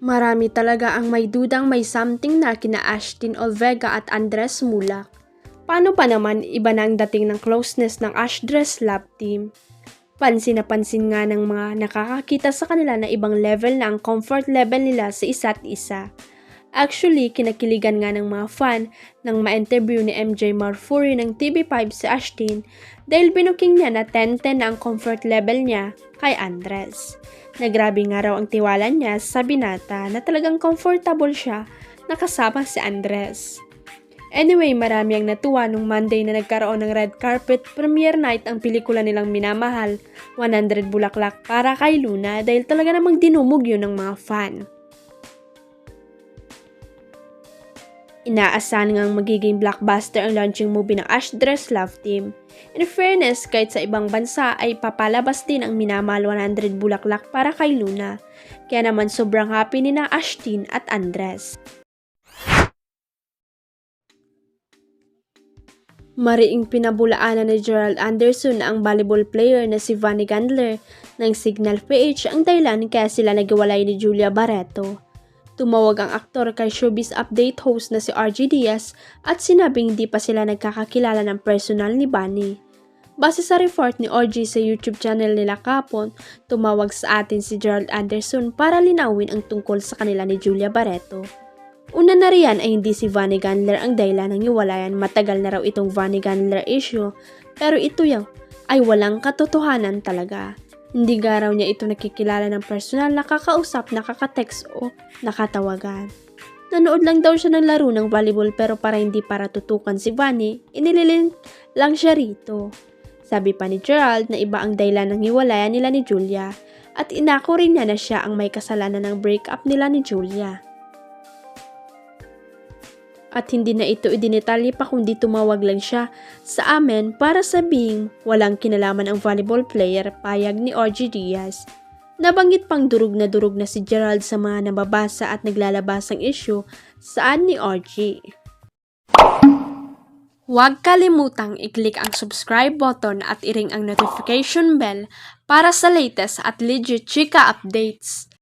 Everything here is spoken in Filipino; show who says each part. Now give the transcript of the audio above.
Speaker 1: Marami talaga ang may dudang may something na kina Ashtin Olvega at Andres Mulak. Paano pa naman iba na ang dating ng closeness ng Ashdres Love Team? Pansin na pansin nga ng mga nakakakita sa kanila na ibang level na ang comfort level nila sa isa't isa. Actually, kinakiligan nga ng mga fan nang ma-interview ni MJ Marfuri ng TV5 si Ashtin dahil binuking niya na 10-10 na ang comfort level niya kay Andres. Nagrabe nga raw ang tiwala niya sa binata na talagang comfortable siya nakasama si Andres. Anyway, marami ang natuwa nung Monday na nagkaroon ng red carpet premiere night ang pelikula nilang minamahal, 100 Bulaklak para kay Luna dahil talaga namang dinumog yun ng mga fan. Inaasahan ngang magiging blockbuster ang launching movie ng Ashdres Love Team. In fairness, kahit sa ibang bansa ay papalabas din ang minamahal 100 Bulaklak para kay Luna. Kaya naman sobrang happy ni na Ashtin at Andres. Mariing pinabulaanan ni Gerald Anderson na ang volleyball player na si Vanny Gandler ng Signal PH ang dahilan kaya sila naghiwalay ni Julia Barreto. Tumawag ang aktor kay Showbiz Update host na si RG Diaz at sinabing hindi pa sila nagkakakilala ng personal ni Vanny. Base sa report ni RG sa YouTube channel nila kapon, tumawag sa atin si Gerald Anderson para linawin ang tungkol sa kanila ni Julia Barreto. Una na riyan ay hindi si Vanny Gandler ang dahilan ng hiwalayan, matagal na raw itong Vanny Gandler issue, pero ito yaw ay walang katotohanan talaga. Hindi nga raw niya ito nakikilala ng personal, nakakausap, nakaka-text o nakatawagan. Nanood lang daw siya ng laro ng volleyball pero para hindi para tutukan si Vanny, inililin lang siya rito. Sabi pa ni Gerald na iba ang dahilan ng hiwalayan nila ni Julia at inako rin niya na siya ang may kasalanan ng breakup nila ni Julia. At hindi na ito idinetalye pa kundi tumawag lang siya sa amin para sabing walang kinalaman ang volleyball player, payag ni RG Diaz. Nabanggit pang durog na si Gerald sa mga nababasa at naglalabasang issue saan ni RG. Huwag kalimutang i-click ang subscribe button at i-ring ang notification bell para sa latest at legit chika updates.